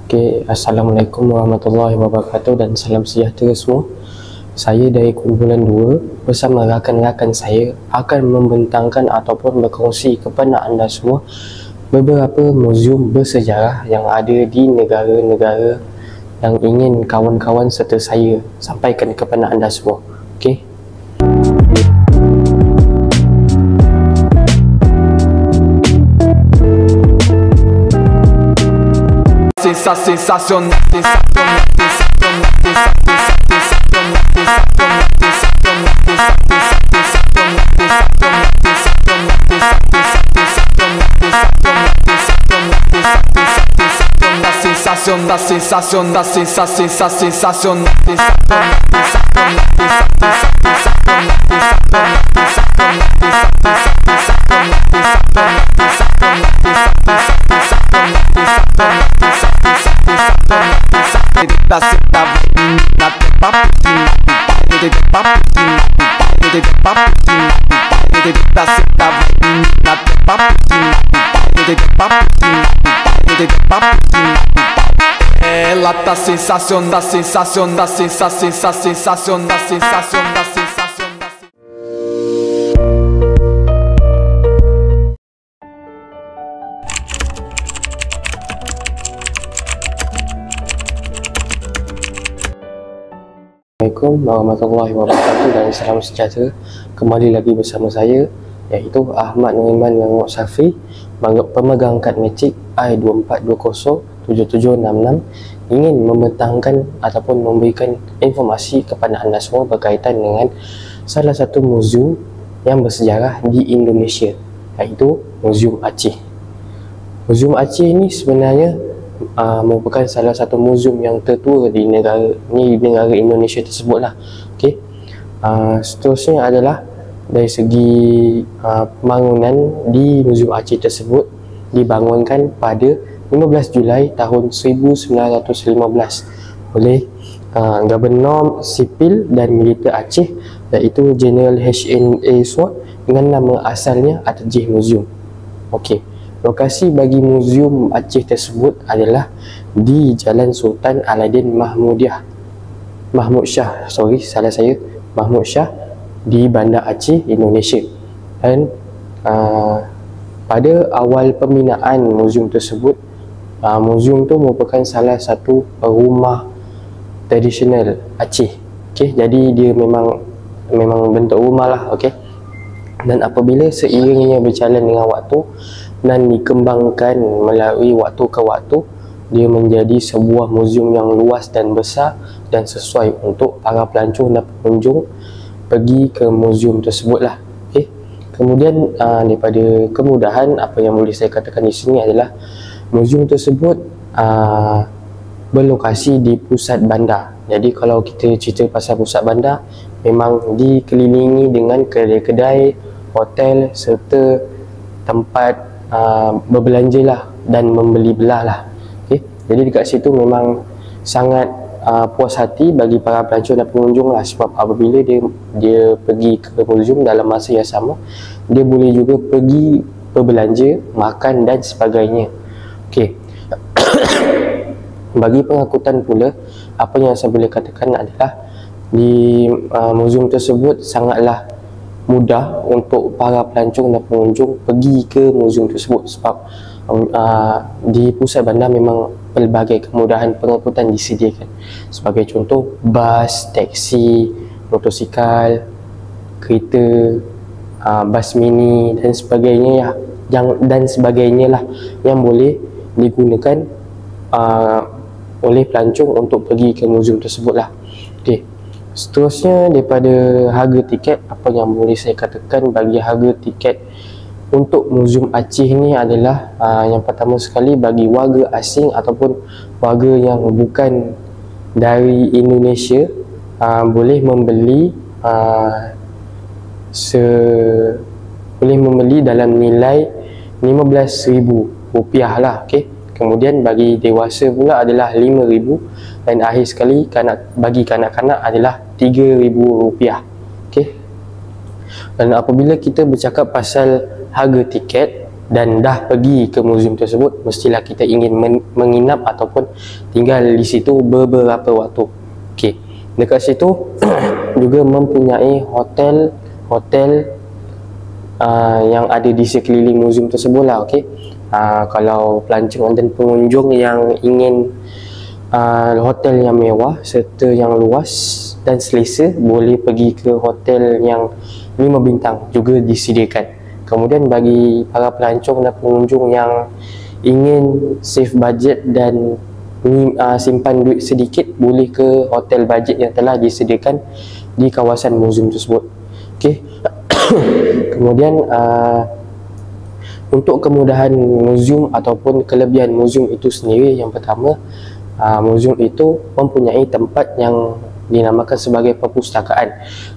Assalamualaikum warahmatullahi wabarakatuh dan salam sejahtera semua. Saya dari kumpulan 2 bersama rakan-rakan saya akan membentangkan ataupun berkongsi kepada anda semua beberapa muzium bersejarah yang ada di negara-negara yang ingin kawan-kawan serta saya sampaikan kepada anda semua. Okey. Sensación, la sensación, da sensación, da sensación, da sensación, da sensación, da sensación. Assalamualaikum warahmatullahi wabarakatuh dan salam sejahtera. Kembali lagi bersama saya, iaitu Ahmad Nuriman Mahmud Safi, pemegang kad matrik I24207766, ingin membentangkan ataupun memberikan informasi kepada anda semua berkaitan dengan salah satu muzium yang bersejarah di Indonesia, iaitu Muzium Aceh. Muzium Aceh ini sebenarnya merupakan salah satu muzium yang tertua di negara Indonesia tersebutlah. Okey. Seterusnya adalah dari segi pembangunan di Muzium Aceh tersebut dibangunkan pada 15 Julai tahun 1915 oleh Gubernur Sipil dan Militer Aceh, iaitu General H.N.A. Swart, dengan nama asalnya Aceh Museum. Okey. Lokasi bagi Muzium Aceh tersebut adalah di Jalan Sultan Alauddin Mahmud Shah di Bandar Aceh, Indonesia. Dan pada awal pembinaan muzium tersebut, muzium tu merupakan salah satu rumah tradisional Aceh. Okey, jadi dia memang bentuk rumah lah. Okey. Dan apabila seiringnya berjalan dengan waktu dan dikembangkan melalui waktu ke waktu, dia menjadi sebuah muzium yang luas dan besar dan sesuai untuk para pelancong dan pengunjung pergi ke muzium tersebut lah. Okay. Kemudian daripada kemudahan, apa yang boleh saya katakan di sini adalah muzium tersebut berlokasi di pusat bandar. Jadi kalau kita cerita pasal pusat bandar, memang dikelilingi dengan kedai-kedai, hotel serta tempat berbelanja lah dan membeli belah lah. Okay. Jadi dekat situ memang sangat puas hati bagi para pelancong dan pengunjung lah, sebab apabila dia pergi ke muzium dalam masa yang sama, dia boleh juga pergi berbelanja, makan dan sebagainya. Okay. Bagi pengangkutan pula, apa yang saya boleh katakan adalah di muzium tersebut sangatlah mudah untuk para pelancong dan pengunjung pergi ke muzium tersebut, sebab di pusat bandar memang pelbagai kemudahan pengangkutan disediakan. Sebagai contoh, bas, teksi, motosikal, kereta, bas mini dan sebagainya lah yang boleh digunakan oleh pelancong untuk pergi ke muzium tersebut lah. Okay. Seterusnya, daripada harga tiket, apa yang boleh saya katakan bagi harga tiket untuk Muzium Aceh ni adalah yang pertama sekali, bagi warga asing ataupun warga yang bukan dari Indonesia, boleh membeli dalam nilai RM15,000 lah. Okay. Kemudian bagi dewasa pula adalah RM5,000 dan akhir sekali bagi kanak-kanak adalah RM3,000. Okay. Dan apabila kita bercakap pasal harga tiket, dan dah pergi ke muzium tersebut, mestilah kita ingin menginap ataupun tinggal di situ beberapa waktu. Okey, dekat situ juga mempunyai hotel yang ada di sekeliling muzium tersebut lah. Okey, kalau pelancong dan pengunjung yang ingin hotel yang mewah serta yang luas dan selesa, boleh pergi ke hotel yang 5 bintang juga disediakan. Kemudian bagi para pelancong dan pengunjung yang ingin save budget dan simpan duit sedikit, boleh ke hotel budget yang telah disediakan di kawasan muzium tersebut. Okey. Kemudian untuk kemudahan muzium ataupun kelebihan muzium itu sendiri, yang pertama, muzium itu mempunyai tempat yang dinamakan sebagai perpustakaan,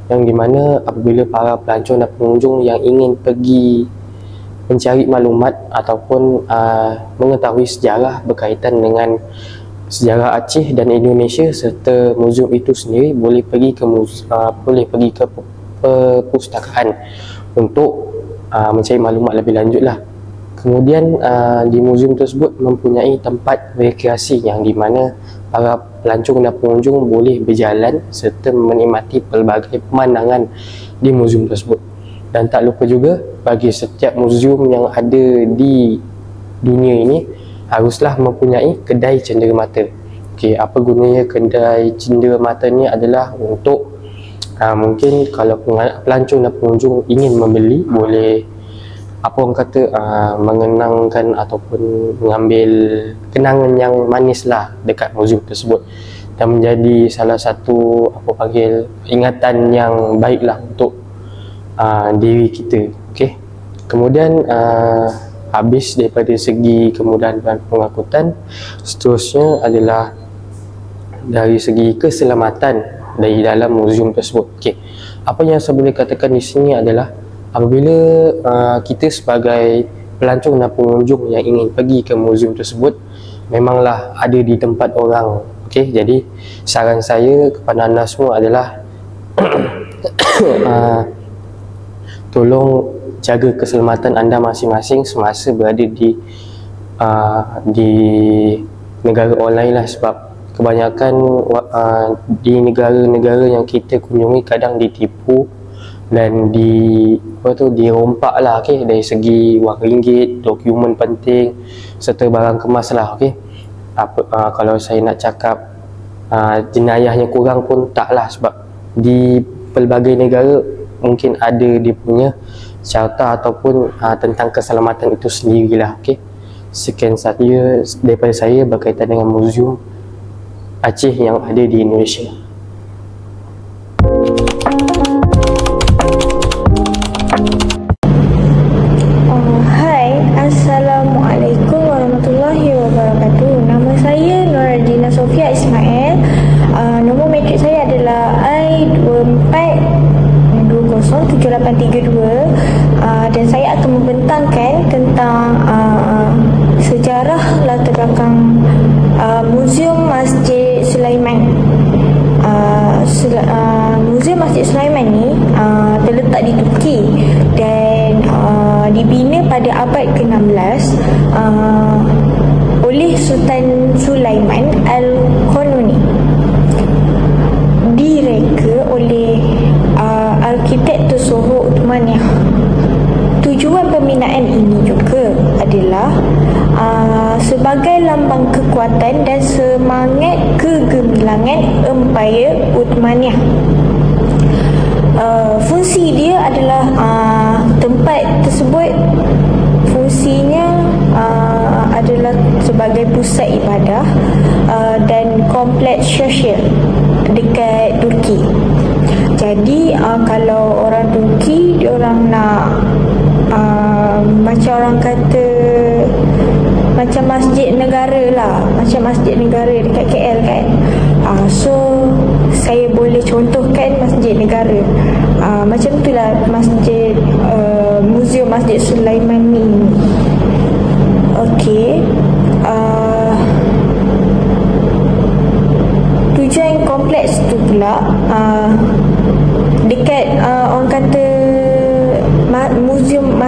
yang dimana apabila para pelancong dan pengunjung yang ingin pergi mencari maklumat ataupun mengetahui sejarah berkaitan dengan sejarah Aceh dan Indonesia serta muzium itu sendiri, boleh pergi ke perpustakaan untuk mencari maklumat lebih lanjut lah. Kemudian di muzium tersebut mempunyai tempat rekreasi yang dimana para pelancong dan pengunjung boleh berjalan serta menikmati pelbagai pemandangan di muzium tersebut. Dan tak lupa juga, bagi setiap muzium yang ada di dunia ini haruslah mempunyai kedai cenderamata. Okey, apa gunanya kedai cenderamata ni adalah untuk mungkin kalau pelancong dan pengunjung ingin membeli, boleh mengenangkan ataupun mengambil kenangan yang manis lah dekat muzium tersebut, dan menjadi salah satu ingatan yang baik lah untuk diri kita. Okey. Kemudian habis daripada segi kemudahan pengangkutan, seterusnya adalah dari segi keselamatan dari dalam muzium tersebut. Okey, apa yang saya boleh katakan di sini adalah apabila kita sebagai pelancong dan pengunjung yang ingin pergi ke muzium tersebut, memanglah ada di tempat orang. Okey, jadi saran saya kepada anda semua adalah tolong jaga keselamatan anda masing-masing semasa berada di negara online lah, sebab kebanyakan di negara-negara yang kita kunjungi kadang ditipu dan dirompak lah. Okey, dari segi wang ringgit, dokumen penting serta barang kemas lah. Okey, kalau saya nak cakap jenayahnya kurang pun taklah, sebab di pelbagai negara mungkin ada dia punya carta ataupun tentang keselamatan itu sendirilah. Okey, sekian saja daripada saya berkaitan dengan muzium Aceh yang ada di Indonesia. Assalamualaikum warahmatullahi wabarakatuh. Nama saya Nurardina Sofia Ismail. Nombor matrik saya adalah I24207832, dan saya akan membentangkan tentang sejarah latar belakang Muzium Masjid Sulaiman. Muzium Masjid Sulaiman ni terletak di Turki dan dibina pada abad ke-16 oleh Sultan Sulaiman Al-Qanuni, direka oleh arkitek Tusuhu Uthmaniyah. Tujuan pembinaan ini juga adalah sebagai lambang kekuatan dan semangat kegemilangan Empayar Uthmaniyah. Fungsi dia adalah tempat tersebut fungsinya adalah sebagai pusat ibadah dan kompleks sosial dekat Turki. Jadi kalau orang Turki, diorang nak macam orang kata macam masjid negara lah, macam masjid negara dekat KL kan. So saya boleh contohkan masjid negara macam itulah masjid Muzium Masjid Sulaiman ni. Okey, tujuan kompleks tu pula dekat orang kata muzium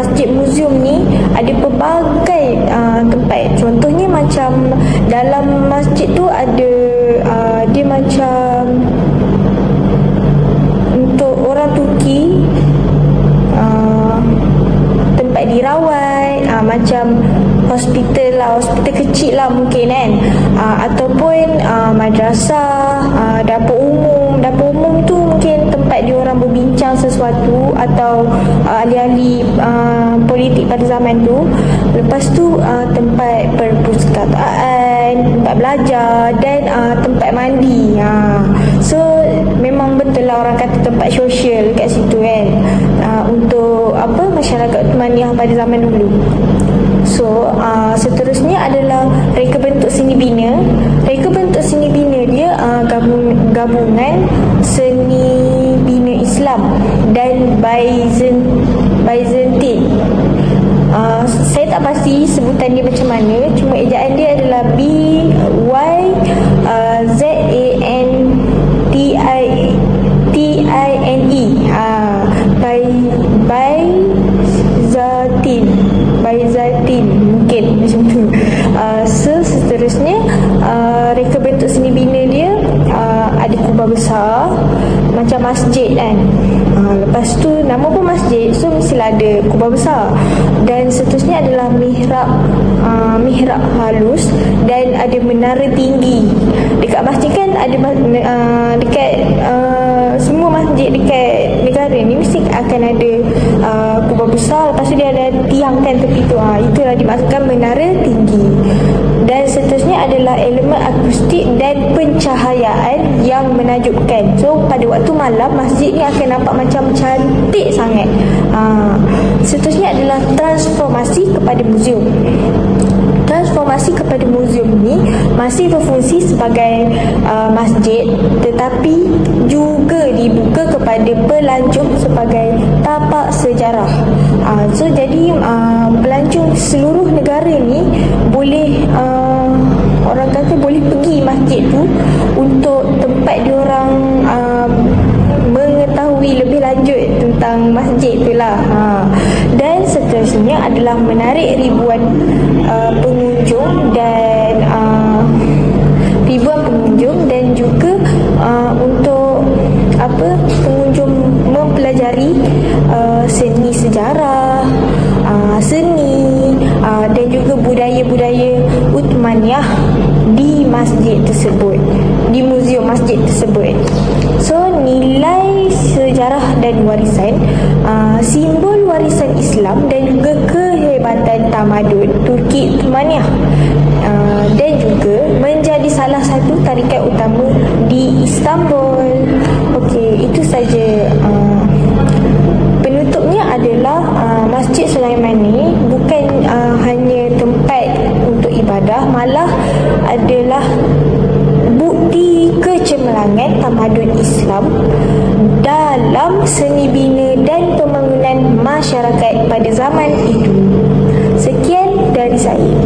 ni ada pelbagai tempat. Contohnya macam dalam masjid tu ada dia macam untuk orang Turki tempat dirawat, macam hospital kecil lah mungkin kan, ataupun madrasah, dapur umum tu mungkin tempat diorang berbincang sesuatu, atau ahli-ahli politik pada zaman tu. Lepas tu tempat perpustakaan, tempat belajar, dan tempat mandi. So memang betul lah orang kata tempat sosial kat situ kan, untuk masyarakat Uthmaniyah pada zaman dulu. So seterusnya adalah reka bentuk seni bina. Reka bentuk seni bina dia gabungan seni bina Islam dan Byzantine. Saya tak pasti sebutan dia macam mana, cuma ejaan dia adalah Byzantine mungkin macam tu. Seterusnya reka bentuk seni bina dia ada kubah besar macam masjid kan. Lepas tu nama pun masjid, so mestilah ada kubah besar. Dan seterusnya adalah mihrab halus, dan ada menara tinggi. Dekat masjid kan ada dekat semua masjid dekat negara ni mesti akan ada kubah besar. Lepas tu dia ada tiang kan tepi tu. Itulah dimaksudkan menara tinggi. Dan seterusnya adalah elemen akustik dan pencahayaan yang menakjubkan. So pada waktu malam masjid ni akan nampak macam cantik sangat. Seterusnya adalah transformasi kepada muzium. Transformasi kepada muzium ni masih berfungsi sebagai masjid, tetapi juga dibuka kepada pelancong sebagai tapak sejarah. So jadi pelancong seluruh negara ni boleh orang kata boleh pergi masjid tu untuk tempat diorang mengetahui lebih lanjut tentang masjid tu lah. Dan seterusnya adalah menarik ribuan pengunjung dan juga untuk pengunjung mempelajari seni sejarah, seni dan juga budaya-budaya Uthmaniyah di masjid tersebut, di muzium masjid tersebut. So nilai sejarah dan warisan, simbol warisan Islam dan juga kehebatan tamadun Turki Uthmaniyah, dan juga menjadi salah satu tarikat utama di Istanbul. Okey, itu saja. Penutupnya adalah Masjid Sulaimani bukan hanya tempat untuk ibadah, malah adalah bukti kecemerlangan tamadun Islam dalam seni bina dan pembangunan masyarakat pada zaman itu. Sekian dari saya.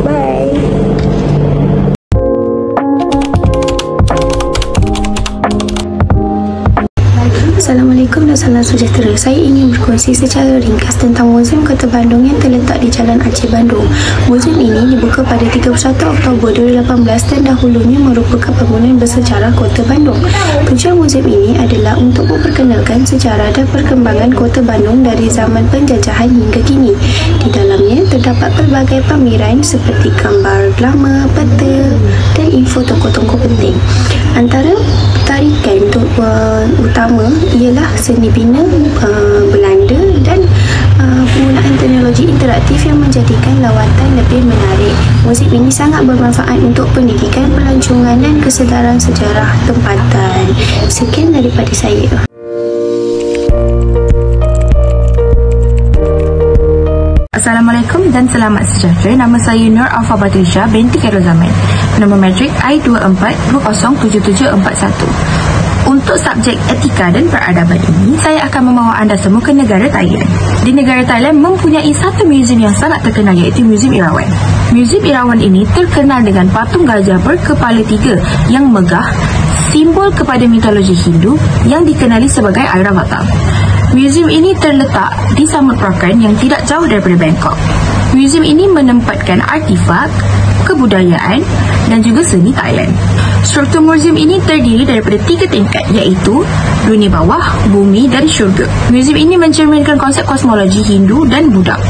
Bye. Assalamualaikum dan salam sejahtera. Saya ingin berkongsi secara ringkas tentang Muzium Kota Bandung yang terletak di Jalan Aceh, Bandung. Muzium ini dibuka pada 31 Oktober 2018 dan dahulunya merupakan bangunan bersejarah Kota Bandung. Tujuan muzium ini adalah untuk memperkenalkan sejarah dan perkembangan Kota Bandung dari zaman penjajahan hingga kini. Di dalamnya terdapat pelbagai pameran seperti gambar lama, peta dan info tokoh-tokoh penting. Antara tarikan utama ialah seni bina Belanda dan penggunaan teknologi interaktif yang menjadikan lawatan lebih menarik. Muzium ini sangat bermanfaat untuk pendidikan, pelancongan dan kesedaran sejarah tempatan. Sekian daripada saya. Assalamualaikum dan selamat sejahtera. Nama saya Nur Alfa Batrisha binti Khairul Zaman. Nombor matrik I24207741. Untuk subjek etika dan peradaban ini, saya akan membawa anda semua ke negara Thailand. Di negara Thailand mempunyai satu muzium yang sangat terkenal, iaitu Muzium Irawan. Muzium Irawan ini terkenal dengan patung gajah berkepala 3 yang megah, simbol kepada mitologi Hindu yang dikenali sebagai Airavata. Muzium ini terletak di Samut Prakan yang tidak jauh daripada Bangkok. Museum ini menempatkan artifak, kebudayaan dan juga seni Thailand. Struktur museum ini terdiri daripada 3 tingkat, iaitu dunia bawah, bumi dan syurga. Museum ini mencerminkan konsep kosmologi Hindu dan Buddha.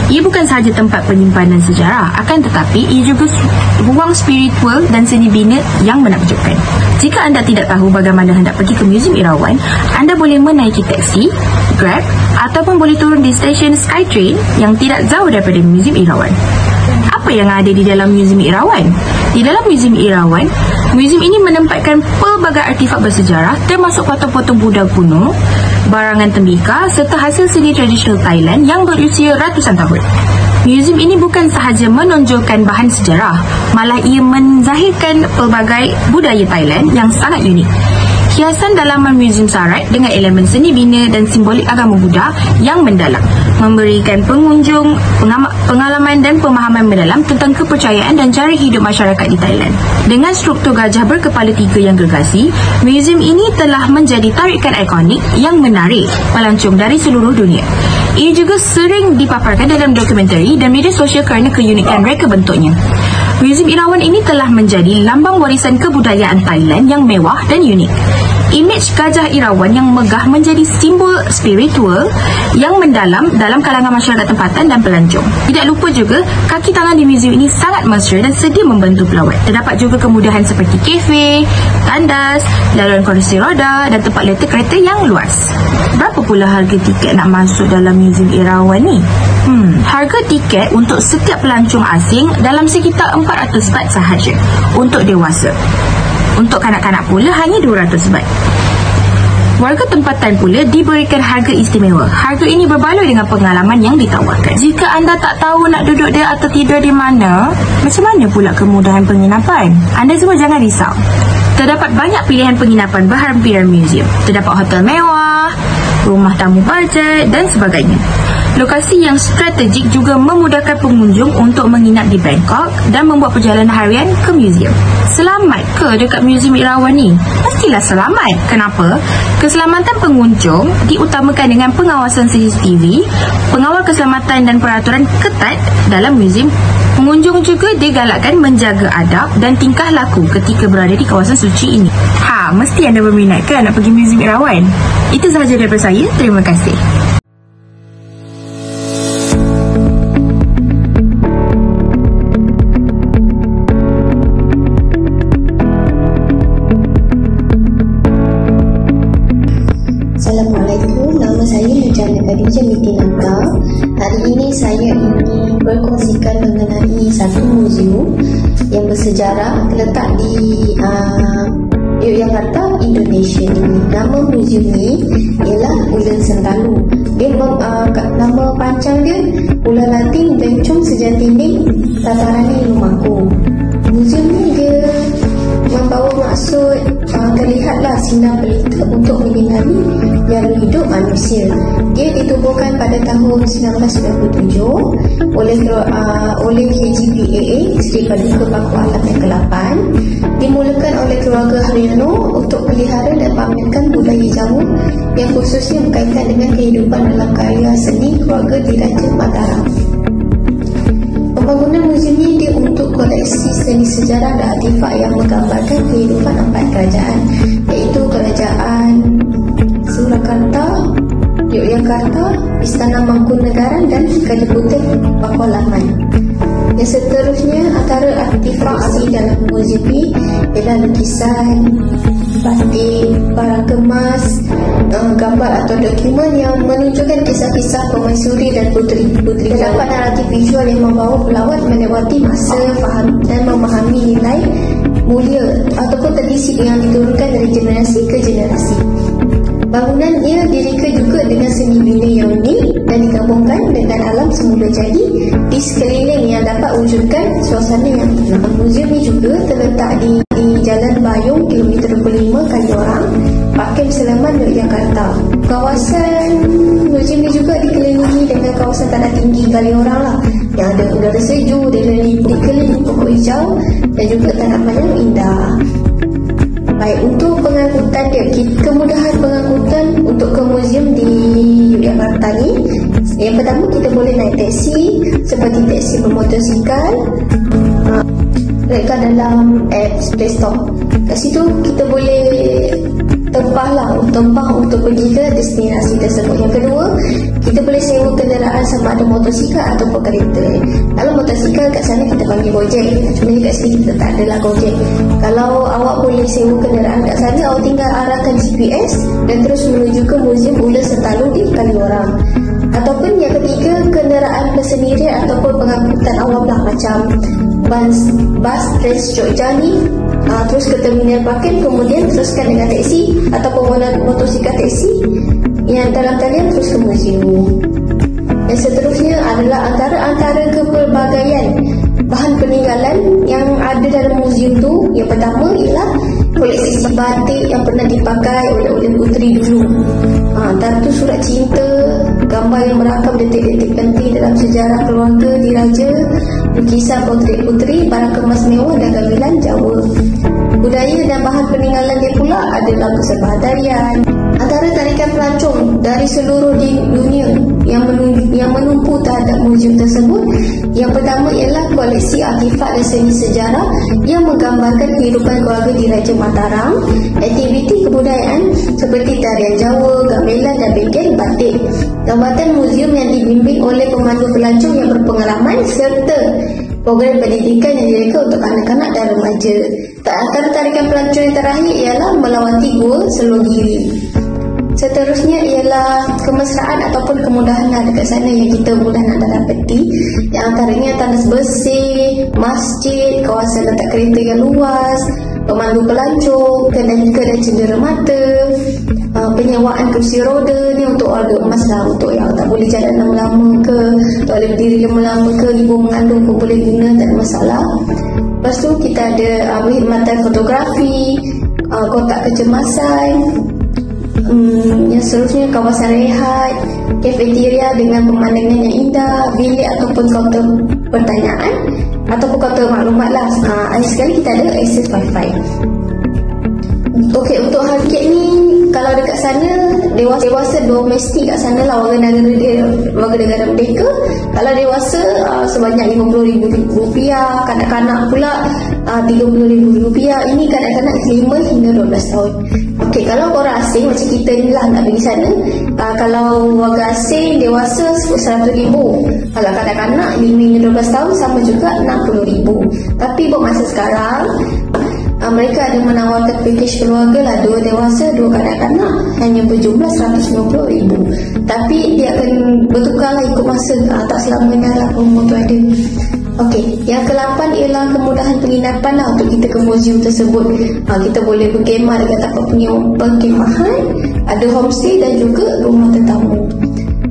Ia bukan sahaja tempat penyimpanan sejarah, akan tetapi ia juga ruang spiritual dan seni bina yang menakjubkan. Jika anda tidak tahu bagaimana hendak pergi ke Museum Erawan, anda boleh menaiki taksi, Grab ataupun boleh turun di stesen Skytrain yang tidak jauh daripada Museum Erawan. Apa yang ada di dalam Museum Erawan? Di dalam Museum Erawan, museum ini menempatkan pelbagai artifak bersejarah termasuk patung-patung Buddha kuno, barangan tembikar serta hasil seni tradisional Thailand yang berusia ratusan tahun. Museum ini bukan sahaja menonjolkan bahan sejarah, malah ia menzahirkan pelbagai budaya Thailand yang sangat unik. Hiasan dalaman museum syarat dengan elemen seni bina dan simbolik agama Buddha yang mendalam, memberikan pengunjung pengalaman dan pemahaman mendalam tentang kepercayaan dan cara hidup masyarakat di Thailand. Dengan struktur gajah berkepala 3 yang gergasi, museum ini telah menjadi tarikan ikonik yang menarik pelancong dari seluruh dunia. Ia juga sering dipaparkan dalam dokumentari dan media sosial kerana keunikan reka bentuknya. Museum Erawan ini telah menjadi lambang warisan kebudayaan Thailand yang mewah dan unik. Imej gajah Erawan yang megah menjadi simbol spiritual yang mendalam dalam kalangan masyarakat tempatan dan pelancong. Tidak lupa juga, kaki tangan di museum ini sangat mesra dan sedia membantu pelawat. Terdapat juga kemudahan seperti kafe, tandas, laluan kursi roda dan tempat letak kereta yang luas. Berapa pula harga tiket nak masuk dalam Museum Erawan ni? Harga tiket untuk setiap pelancong asing dalam sekitar 400 baht sahaja untuk dewasa. Untuk kanak-kanak pula hanya 200 baht. Warga tempatan pula diberikan harga istimewa. Harga ini berbaloi dengan pengalaman yang ditawarkan. Jika anda tak tahu nak duduk dia atau tidur di mana, macam mana pula kemudahan penginapan? Anda semua jangan risau. Terdapat banyak pilihan penginapan berhampiran museum. Terdapat hotel mewah, rumah tamu bajet dan sebagainya. Lokasi yang strategik juga memudahkan pengunjung untuk menginap di Bangkok dan membuat perjalanan harian ke museum. Selamat ke dekat Museum Erawan ni? Pastilah selamat. Kenapa? Keselamatan pengunjung diutamakan dengan pengawasan CCTV, pengawal keselamatan dan peraturan ketat dalam museum. Pengunjung juga digalakkan menjaga adab dan tingkah laku ketika berada di kawasan suci ini. Mesti anda berminat kan nak pergi Museum Erawan? Itu sahaja daripada saya. Terima kasih. Assalamualaikum, nama saya Nurjana Khadijah binti Nanta. Hari ini saya ingin berkongsikan mengenai satu museum yang bersejarah terletak di Yogyakarta, Indonesia ini. Nama museum ini ialah Ulen Sentalu. Dia nama panjang dia Ula Latin Bencong Sejatining Tatarani Lumaku. Museum ni dia membawa maksud terlihatlah sinar pelita untuk mengenali jalan hidup manusia. Dia ditubuhkan pada tahun 1997 oleh KGPAA Sri Paduka Paku Alam yang ke-8. Dimulakan oleh keluarga Haryono untuk pelihara dan pamerkan budaya Jawa yang khususnya berkaitan dengan kehidupan dalam karya seni keluarga Diraja Mataram. Pembangunan museum ini dia untuk koleksi seni sejarah dan artifak yang menggambarkan kehidupan 4 kerajaan, iaitu Kerajaan Surakarta, Yogyakarta, Istana Mangkunegaran dan Kadipaten Pakualaman. Yang seterusnya, antara artifak asli dalam museum ini ialah lukisan, batik, barang kemas, gambar atau dokumen yang menunjukkan kisah-kisah permaisuri dan puteri-puteri. Terdapat naratif visual yang membawa pelawat melewati masa dan memahami nilai mulia ataupun tradisi yang diturunkan dari generasi ke generasi. Bangunan ia direka juga dengan seni bina yang unik dan digabungkan dengan alam semula jadi di sekeliling yang dapat wujudkan suasana yang tenang. Museum ini juga terletak di Jalan Bayung, kilometer 25 Kaliorang, Pakem Selaman, Yogyakarta. Kawasan museum ini juga dikelilingi dengan kawasan tanah tinggi Kaliorang lah, yang ada udara sejuk, dikelilingi pokok hijau dan juga tanaman yang indah. Baik, untuk pengangkutan dia, kemudahan pengangkutan untuk ke museum di Yogyakarta ni Yang pertama, kita boleh naik teksi seperti teksi bermotosikal dekat dalam apps Play Store. Kat situ kita boleh tempah untuk pergi ke destinasi tersebut. Yang kedua, kita boleh sewa kenderaan sama ada motosikal ataupun kereta. Kalau motosikal kat sana kita panggil Gojek. Sebenarnya kat sini kita tak adalah Gojek. Kalau awak boleh sewa kenderaan kat sana, awak tinggal arahkan GPS dan terus menuju ke Muzium Ula Sentalu di Kaliorang. Ataupun yang ketiga, kenderaan bersendirian ataupun pengangkutan awam lah, macam bas Trans Jogja ni, terus ke terminal parking, kemudian teruskan dengan teksi ataupun motosikal teksi yang dalam talian terus ke muzium. Dan seterusnya adalah antara kepelbagaian bahan peninggalan yang ada dalam muzium tu. Yang pertama ialah koleksi batik yang pernah dipakai oleh puteri dulu. Antara tu surat cinta, gambar yang merakam detik-detik penting dalam sejarah keluarga diraja, lukisan potret puteri, barang kemas mewah dan gamelan Jawa. Budaya dan bahan peninggalan dia pula adalah persembahan tarian. Antara tarikan pelancong dari seluruh dunia yang menumpu terhadap muzium tersebut, yang pertama ialah koleksi artifak dan seni sejarah yang menggambarkan kehidupan keluarga diraja Mataram, aktiviti kebudayaan seperti tarian Jawa, gamelan dan bengkel batik, jabatan muzium yang dibimbing oleh pemandu pelancong yang berpengalaman serta program pendidikan yang direka untuk kanak-kanak dan remaja. Antara tarikan pelancong yang terakhir ialah melawati Gua Selogiri. Seterusnya ialah kemesraan ataupun kemudahan dekat sana yang kita mudah nak dapati. Yang antaranya tandas bersih, masjid, kawasan letak kereta yang luas, pemandu pelancong, kedai cendera mata, penyewaan kursi roda ni untuk order emas lah, untuk yang tak boleh jalan lama-lama ke, tak boleh berdiri lama-lama ke, ibu mengandung pun boleh guna, tak ada masalah. Lepas tu kita ada perkhidmatan fotografi, kotak kecemasan. Yang seterusnya kawasan rehat, kafeteria dengan pemandangan yang indah, bilik ataupun kaunter pertanyaan ataupun kaunter maklumat lah. Akhir sekali kita ada akses wifi. Okey, untuk harga ni kalau dekat sana dewasa domestik kat sana lah, warga negara Merdeka. Kalau dewasa sebanyak RM50,000, kanak-kanak pula RM30,000. Ini kanak-kanak 5 hingga 12 tahun. Okey, kalau orang asing macam kita ni lah nak pergi sana, kalau warga asing dewasa RM100,000, kalau kanak-kanak 5 hingga 12 tahun sama juga RM60,000. Tapi buat masa sekarang mereka ada menawarkan package keluarga lah, 2 dewasa 2 kanak-kanak, hanya berjumlah RM150,000. Tapi dia akan bertukar lah ikut masa, tak selamanya lah umur tu ada. Okey, yang ke-8 ialah kemudahan penginapan lah untuk kita ke muzium tersebut. Kita boleh berkemah dekat tempat perkemahan, ada homestay dan juga rumah tetamu.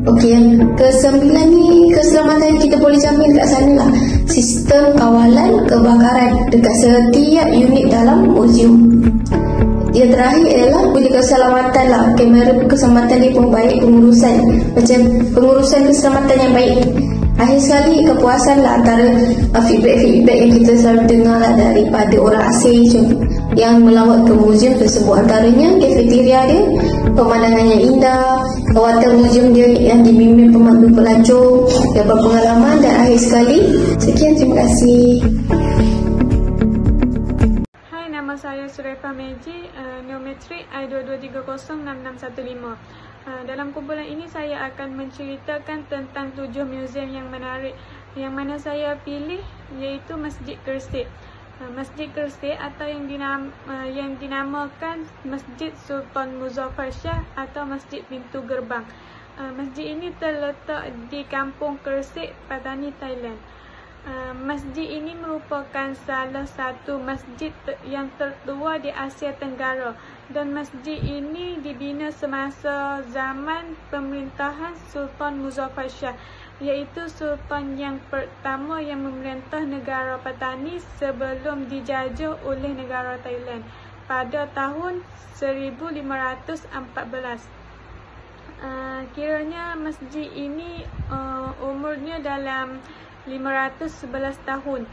Okey, yang ke-9 ni keselamatan yang kita boleh jamin dekat sana lah. Sistem kawalan kebakaran dekat setiap unit dalam muzium. Yang terakhir ialah boleh keselamatan lah. Kamera keselamatan dia pun baik, pengurusan keselamatan yang baik. Akhir sekali kepuasan lah antara feedback yang kita selalu dengar lah daripada orang asing yang melawat ke muzium tersebut. Antaranya kafeteria dia, pemandangan yang indah, kawasan muzium dia yang dibimbing pemandu pelancong yang berpengalaman. Dan akhir sekali, sekian, terima kasih. Hai, nama saya Surefa Meji, Neometrik I22306615. Dalam kumpulan ini saya akan menceritakan tentang 7 muzium yang menarik yang mana saya pilih, iaitu Masjid Kersik. Masjid Kersik atau yang dinamakan Masjid Sultan Muzaffar Shah atau Masjid Pintu Gerbang. Masjid ini terletak di Kampung Kersik, Patani, Thailand. Masjid ini merupakan salah satu masjid yang tertua di Asia Tenggara, dan masjid ini dibina semasa zaman pemerintahan Sultan Muzaffar Shah, iaitu sultan yang pertama yang memerintah negara Patani sebelum dijajah oleh negara Thailand pada tahun 1514. Kiranya masjid ini umurnya dalam 511 tahun.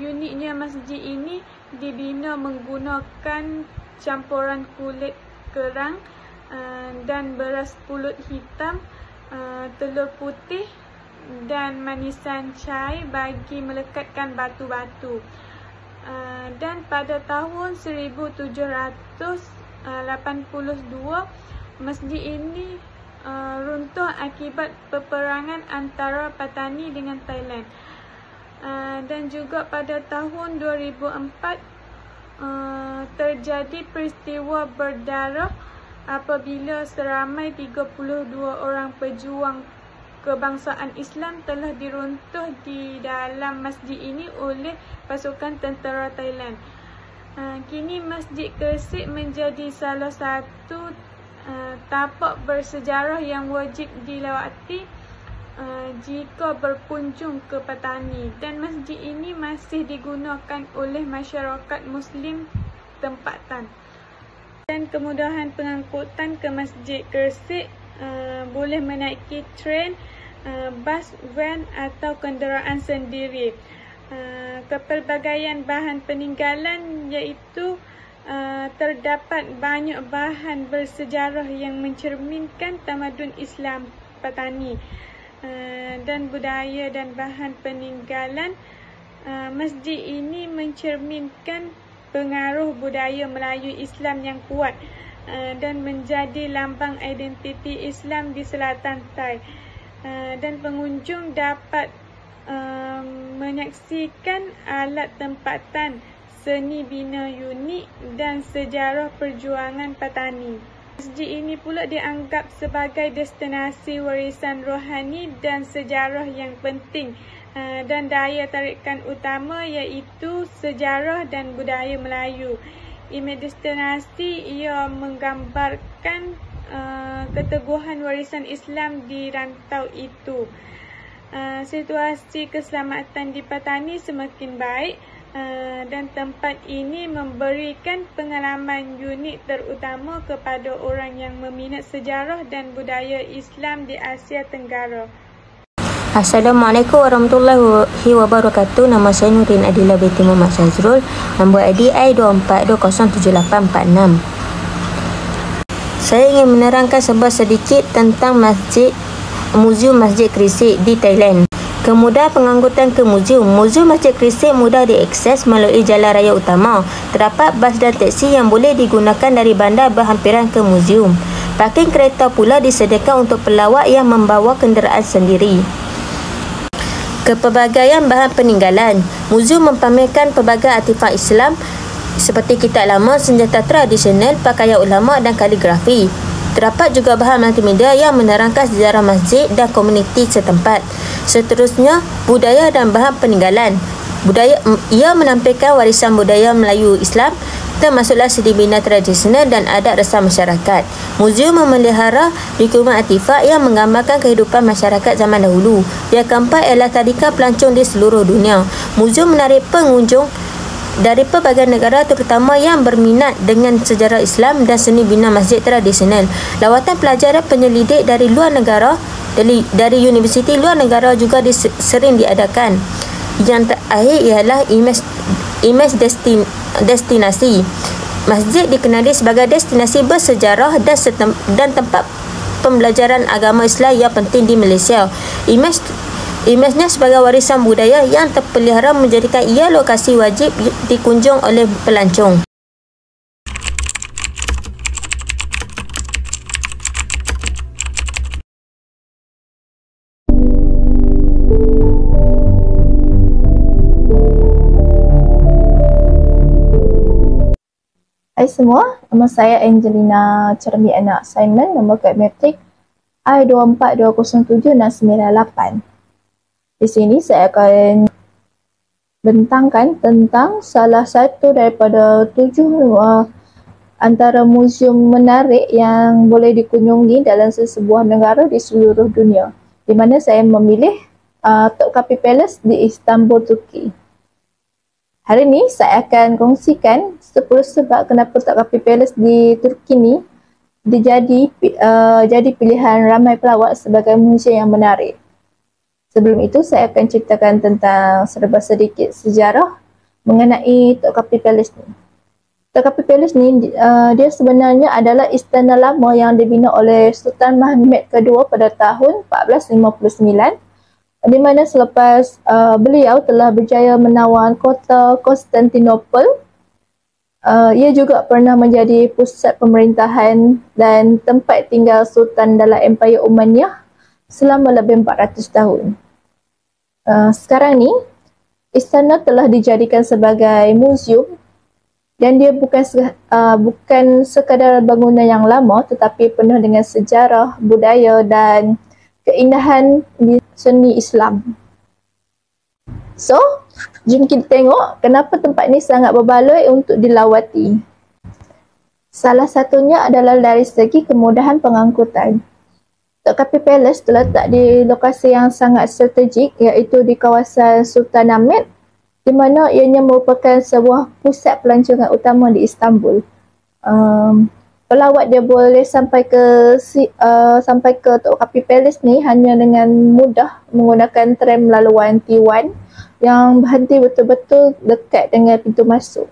Uniknya masjid ini dibina menggunakan campuran kulit kerang dan beras pulut hitam telur putih dan manisan cair bagi melekatkan batu-batu. Dan pada tahun 1782 masjid ini runtuh akibat peperangan antara Patani dengan Thailand. Dan juga pada tahun 2004 terjadi peristiwa berdarah apabila seramai 32 orang pejuang kebangsaan Islam telah diruntuh di dalam masjid ini oleh pasukan tentera Thailand. Kini Masjid Gresik menjadi salah satu tapak bersejarah yang wajib dilawati jika berkunjung ke Patani, dan masjid ini masih digunakan oleh masyarakat Muslim tempatan. Dan kemudahan pengangkutan ke Masjid Gresik boleh menaiki tren, bas, van atau kenderaan sendiri. Kepelbagaian bahan peninggalan iaitu terdapat banyak bahan bersejarah yang mencerminkan tamadun Islam Patani dan budaya dan bahan peninggalan. Masjid ini mencerminkan pengaruh budaya Melayu Islam yang kuat dan menjadi lambang identiti Islam di selatan Thai. Dan pengunjung dapat menyaksikan alat tempatan, seni bina unik dan sejarah perjuangan Patani. Masjid ini pula dianggap sebagai destinasi warisan rohani dan sejarah yang penting, dan daya tarikan utama iaitu sejarah dan budaya Melayu. Imej destinasi ia menggambarkan keteguhan warisan Islam di rantau itu. Situasi keselamatan di Patani semakin baik dan tempat ini memberikan pengalaman unik terutama kepada orang yang meminat sejarah dan budaya Islam di Asia Tenggara. Assalamualaikum warahmatullahi wabarakatuh. Nama saya Nurin Adila binti Muhammad Syazrul. Nombor IDI 24207846. Saya ingin menerangkan sedikit tentang Muzium Masjid Gresik di Thailand. Kemudahan pengangkutan ke muzium. Muzium Masjid Gresik mudah diakses melalui jalan raya utama. Terdapat bas dan teksi yang boleh digunakan dari bandar berhampiran ke muzium. Parking kereta pula disediakan untuk pelawat yang membawa kenderaan sendiri. Kepelbagaian bahan peninggalan. Muzium mempamerkan pelbagai artifak Islam seperti kitab lama, senjata tradisional, pakaian ulama dan kaligrafi. Terdapat juga bahan multimedia yang menerangkan sejarah masjid dan komuniti setempat. Seterusnya, budaya dan bahan peninggalan. Ia menampilkan warisan budaya Melayu Islam, termasuklah seni bina tradisional dan adat resam masyarakat. Muzium memelihara dokumen artifak yang menggambarkan kehidupan masyarakat zaman dahulu. Yang keempat ialah tarikan pelancong di seluruh dunia. Muzium menarik pengunjung dari pelbagai negara terutama yang berminat dengan sejarah Islam dan seni bina masjid tradisional. Lawatan pelajar dan penyelidik dari luar negara, dari universiti luar negara juga sering diadakan. Yang terakhir ialah imej destinasi. Masjid dikenali sebagai destinasi bersejarah dan tempat pembelajaran agama Islam yang penting di Malaysia. Imejnya sebagai warisan budaya yang terpelihara menjadikan ia lokasi wajib dikunjung oleh pelancong. Hai semua, nama saya Angelina Cermiana Simon, nombor kad metrik I24207-98. Di sini saya akan bentangkan tentang salah satu daripada 7 antara muzium menarik yang boleh dikunjungi dalam sesebuah negara di seluruh dunia, di mana saya memilih Topkapi Palace di Istanbul, Turki. Hari ini saya akan kongsikan 10 sebab kenapa Topkapi Palace di Turki ni jadi pilihan ramai pelawat sebagai muzium yang menarik. Sebelum itu, saya akan ceritakan tentang sedikit sejarah mengenai Topkapi Palace ni. Tetapi Palace ni dia sebenarnya adalah istana lama yang dibina oleh Sultan Mahmud kedua pada tahun 1459, di mana selepas beliau telah berjaya menawan kota Konstantinopel. Ia juga pernah menjadi pusat pemerintahan dan tempat tinggal Sultan dalam Empayar Umayyah selama lebih 400 tahun. Sekarang ni, istana telah dijadikan sebagai muzium dan dia bukan sekadar bangunan yang lama tetapi penuh dengan sejarah, budaya dan keindahan di seni Islam. So, jom kita tengok kenapa tempat ni sangat berbaloi untuk dilawati. Salah satunya adalah dari segi kemudahan pengangkutan. Tok Kapi Palace terletak di lokasi yang sangat strategik iaitu di kawasan Sultanahmet, di mana ianya merupakan sebuah pusat pelancongan utama di Istanbul. Pelawat dia boleh sampai ke Tok Kapi Palace ni hanya dengan mudah menggunakan tram laluan T1 yang berhenti betul-betul dekat dengan pintu masuk.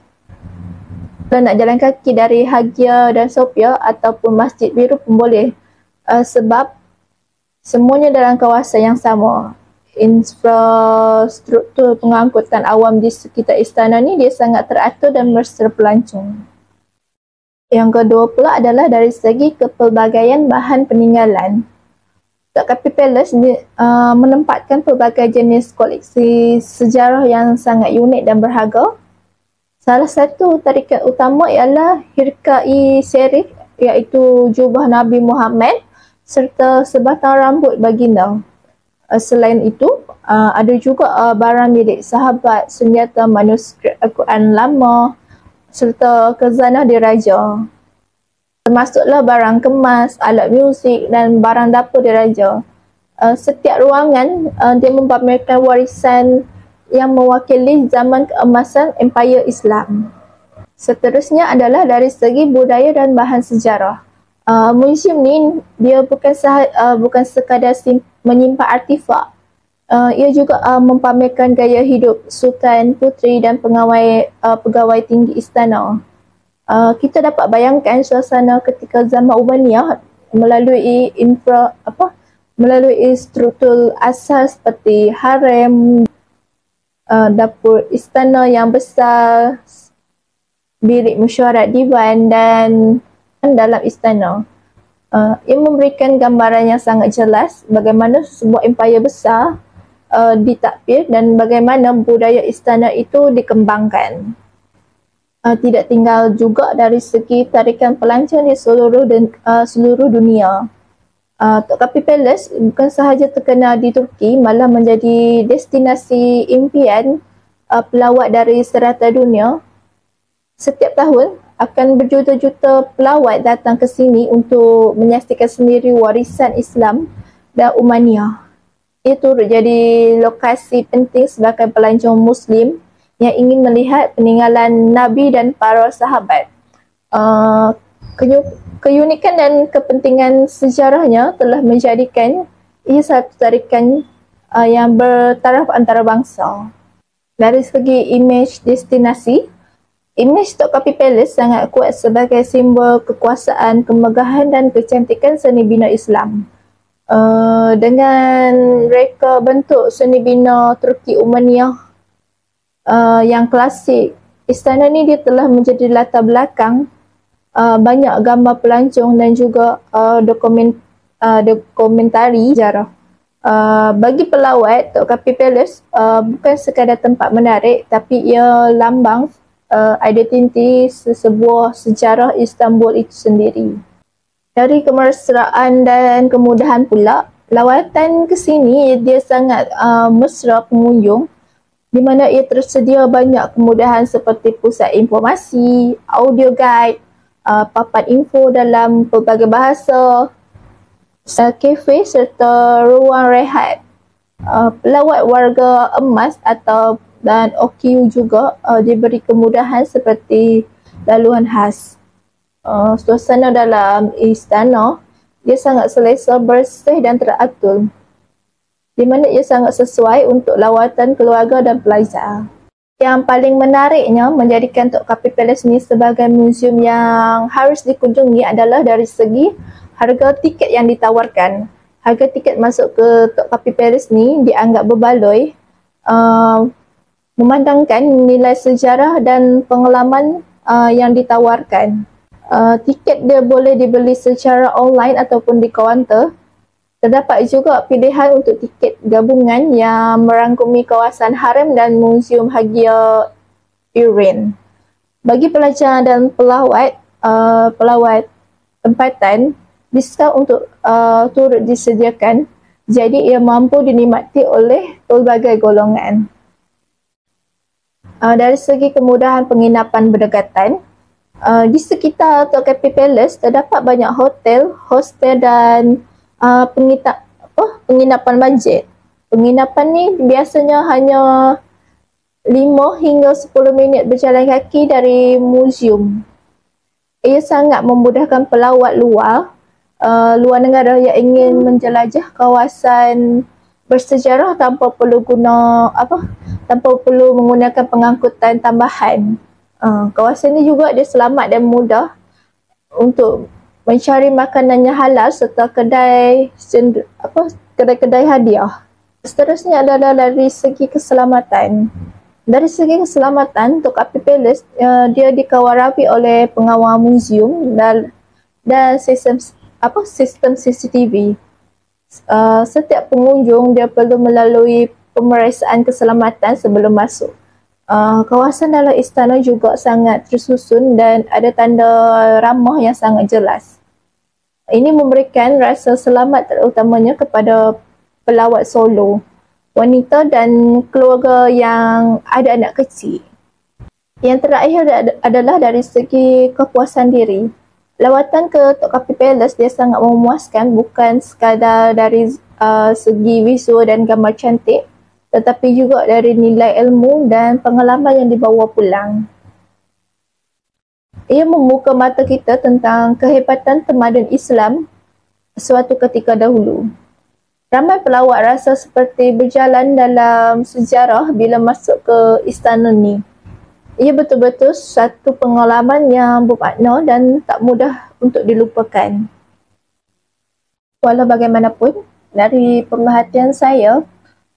Kalau nak jalan kaki dari Hagia dan Sofia ataupun Masjid Biru pun boleh, sebab semuanya dalam kawasan yang sama. Infrastruktur pengangkutan awam di sekitar istana ni dia sangat teratur dan mesra pelancong. Yang kedua pula adalah dari segi kepelbagaian bahan peninggalan. Tok Kapi Palace menempatkan pelbagai jenis koleksi sejarah yang sangat unik dan berharga. Salah satu tarikan utama ialah Hirkai Sharif, iaitu jubah Nabi Muhammad serta sebatang rambut baginda. Selain itu, ada juga barang milik sahabat, senjata manuskrip Al-Quran lama serta khazanah diraja. Termasuklah barang kemas, alat muzik dan barang dapur diraja. Setiap ruangan dia mempamerkan warisan yang mewakili zaman keemasan Empayar Islam. Seterusnya adalah dari segi budaya dan bahan sejarah. Museum ni dia bukan sekadar menyimpan artifak. Ia juga mempamerkan gaya hidup sultan, puteri dan pegawai tinggi istana. Kita dapat bayangkan suasana ketika zaman Umayyah melalui struktur asas seperti harem, dapur istana yang besar, bilik mesyuarat diwan dan dalam istana. Ia memberikan gambaran yang sangat jelas bagaimana sebuah empayar besar ditakbir dan bagaimana budaya istana itu dikembangkan. Tidak tinggal juga dari segi tarikan pelancong di seluruh dunia. Tok Kapi Palace bukan sahaja terkenal di Turki, malah menjadi destinasi impian pelawat dari serata dunia. Setiap tahun akan berjuta-juta pelawat datang ke sini untuk menyaksikan sendiri warisan Islam dan Umayyah. Ia turut jadi lokasi penting sebagai pelancong Muslim yang ingin melihat peninggalan Nabi dan para sahabat. Keunikan dan kepentingan sejarahnya telah menjadikan ia satu tarikan yang bertaraf antarabangsa. Dari segi imej destinasi, imej Tok Kapi Palace sangat kuat sebagai simbol kekuasaan, kemegahan dan kecantikan seni bina Islam. Dengan reka bentuk seni bina Turki Umayyah yang klasik, istana ni dia telah menjadi latar belakang banyak gambar pelancong dan juga dokumentari sejarah. Bagi pelawat, Tok Kapi Palace bukan sekadar tempat menarik, tapi ia lambang identiti sebuah sejarah Istanbul itu sendiri. Dari kemesraan dan kemudahan pula, lawatan ke sini dia sangat mesra pengunjung, di mana ia tersedia banyak kemudahan seperti pusat informasi, audio guide, papan info dalam pelbagai bahasa, kafe serta ruang rehat. Pelawat warga emas dan OQ juga diberi kemudahan seperti laluan khas. Suasana dalam istana dia sangat selesa, bersih dan teratur, di mana ia sangat sesuai untuk lawatan keluarga dan pelajar. Yang paling menariknya menjadikan Topkapi Palace ni sebagai muzium yang harus dikunjungi adalah dari segi harga tiket yang ditawarkan. Harga tiket masuk ke Topkapi Palace ni dianggap berbaloi, memandangkan nilai sejarah dan pengalaman yang ditawarkan. Tiket dia boleh dibeli secara online ataupun di kaunter. Terdapat juga pilihan untuk tiket gabungan yang merangkumi kawasan harem dan Muzium Hagia Iren. Bagi pelajar dan pelawat tempatan, diskaun untuk turut disediakan, jadi ia mampu dinikmati oleh pelbagai golongan. Dari segi kemudahan penginapan berdekatan, di sekitar Topkapi Palace terdapat banyak hotel, hostel dan penginapan bajet. Penginapan ni biasanya hanya 5 hingga 10 minit berjalan kaki dari muzium. Ia sangat memudahkan pelawat luar negara yang ingin menjelajah kawasan bersejarah tanpa perlu menggunakan pengangkutan tambahan. Kawasan ini juga dia selamat dan mudah untuk mencari makanan yang halal serta kedai-kedai hadiah. Seterusnya adalah dari segi keselamatan. Dari segi keselamatan, Topkapi Palace dia dikawal rapi oleh pengawal muzium dan sistem CCTV. Setiap pengunjung dia perlu melalui pemeriksaan keselamatan sebelum masuk. Kawasan dalam istana juga sangat tersusun dan ada tanda ramah yang sangat jelas. Ini memberikan rasa selamat terutamanya kepada pelawat solo, wanita dan keluarga yang ada anak kecil. Yang terakhir adalah dari segi kepuasan diri. Lawatan ke Topkapi Palace dia sangat memuaskan, bukan sekadar dari segi visual dan gambar cantik, tetapi juga dari nilai ilmu dan pengalaman yang dibawa pulang. Ia membuka mata kita tentang kehebatan tamadun Islam suatu ketika dahulu. Ramai pelawat rasa seperti berjalan dalam sejarah bila masuk ke istana ni. Ia betul-betul satu pengalaman yang bermakna dan tak mudah untuk dilupakan. Walau bagaimanapun, dari pemerhatian saya,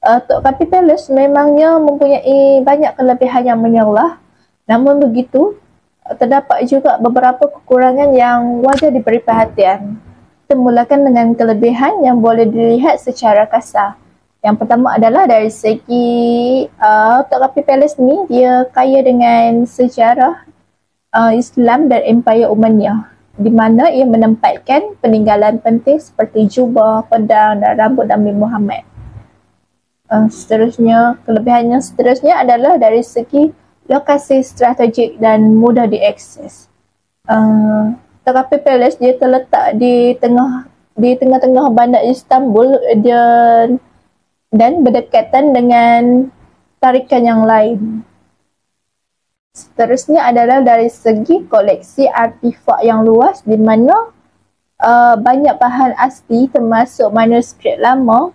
Topkapi Palace memangnya mempunyai banyak kelebihan yang menyerlah. Namun begitu, terdapat juga beberapa kekurangan yang wajar diberi perhatian. Kita mulakan dengan kelebihan yang boleh dilihat secara kasar. Yang pertama adalah dari segi Topkapi Palace ni dia kaya dengan sejarah Islam dan Empayar Umayyah, di mana ia menempatkan peninggalan penting seperti jubah, pedang dan rambut Nabi Muhammad. Kelebihan yang seterusnya adalah dari segi lokasi strategik dan mudah diakses. Topkapi Palace dia terletak di tengah-tengah bandar Istanbul dan berdekatan dengan tarikan yang lain. Seterusnya adalah dari segi koleksi artifak yang luas, di mana banyak bahan asli termasuk manuskrip lama,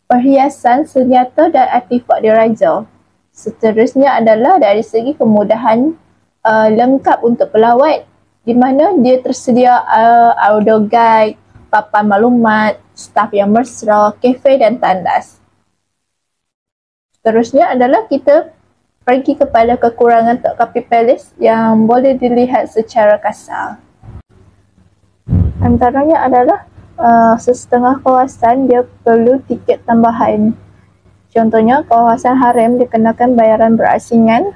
perhiasan, senjata dan artifak diraja. Seterusnya adalah dari segi kemudahan lengkap untuk pelawat, di mana dia tersedia audio guide, papan maklumat, staf yang mesra, kafe dan tandas. Seterusnya adalah kita pergi kepada kekurangan Topkapi Palace yang boleh dilihat secara kasar. Antaranya adalah sesetengah kawasan dia perlu tiket tambahan. Contohnya, kawasan harem dikenakan bayaran berasingan.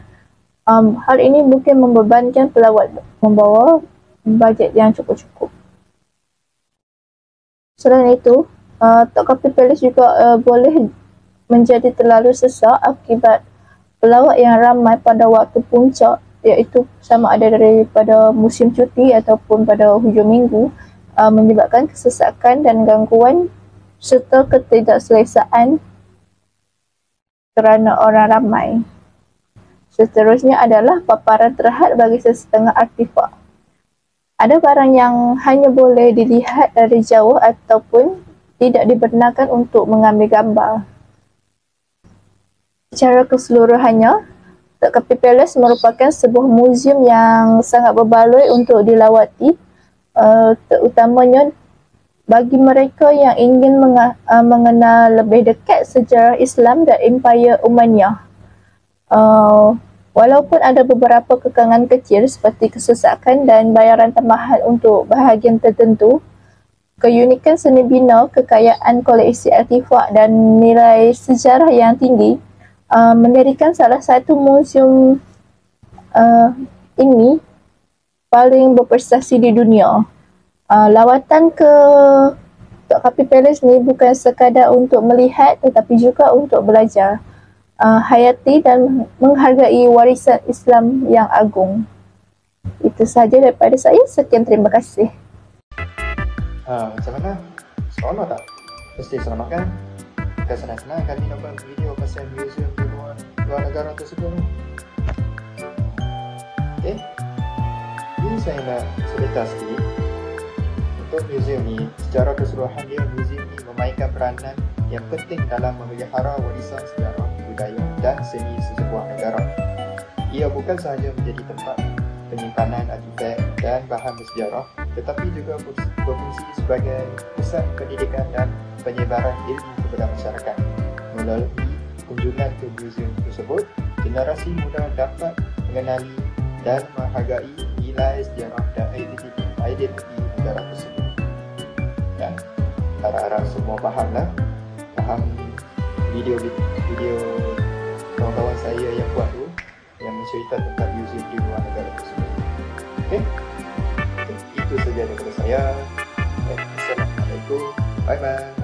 Hal ini mungkin membebankan pelawat membawa bajet yang cukup-cukup. Selain itu, Topkapi Palace juga boleh menjadi terlalu sesak akibat pelawat yang ramai pada waktu puncak, iaitu sama ada daripada musim cuti ataupun pada hujung minggu, menyebabkan kesesakan dan gangguan serta ketidakselesaan kerana orang ramai. Seterusnya adalah paparan terhad bagi sesetengah artifak. Ada barang yang hanya boleh dilihat dari jauh ataupun tidak dibenarkan untuk mengambil gambar. Secara keseluruhannya, Tok Kapi Palace merupakan sebuah muzium yang sangat berbaloi untuk dilawati, terutamanya bagi mereka yang ingin mengenal lebih dekat sejarah Islam dan Empire Umayyah. Walaupun ada beberapa kekangan kecil seperti kesesakan dan bayaran tambahan untuk bahagian tertentu, keunikan seni bina, kekayaan koleksi artifak dan nilai sejarah yang tinggi menjadikan salah satu muzium ini paling berprestasi di dunia. Lawatan ke Tok Kapi Palace ni bukan sekadar untuk melihat tetapi juga untuk belajar, hayati dan menghargai warisan Islam yang agung. Itu sahaja daripada saya. Sekian, terima kasih. Macam mana? Seronok tak? Mesti seronok kan? Bukan senang-senang kali nak buat video pasal museum di luar negara tersebut. Okay, ini saya nak cerita sikit. Untuk museum ni, secara keseluruhan dia, museum ni memainkan peranan yang penting dalam memelihara warisan sejarah, budaya dan seni sesebuah negara. Ia bukan sahaja menjadi tempat penyimpanan artifak dan bahan bersejarah, tetapi juga berfungsi sebagai pusat pendidikan dan penyebaran ilmu kepada masyarakat. Melalui kunjungan ke muzium tersebut, generasi muda dapat mengenali dan menghargai nilai sejarah dan identiti negara tersebut. Dan harap-harap semua faham video kawan-kawan saya yang buat tu, yang mencerita tentang muzium di luar negara tersebut. Okay? Itu saja daripada saya. Assalamualaikum. Bye bye.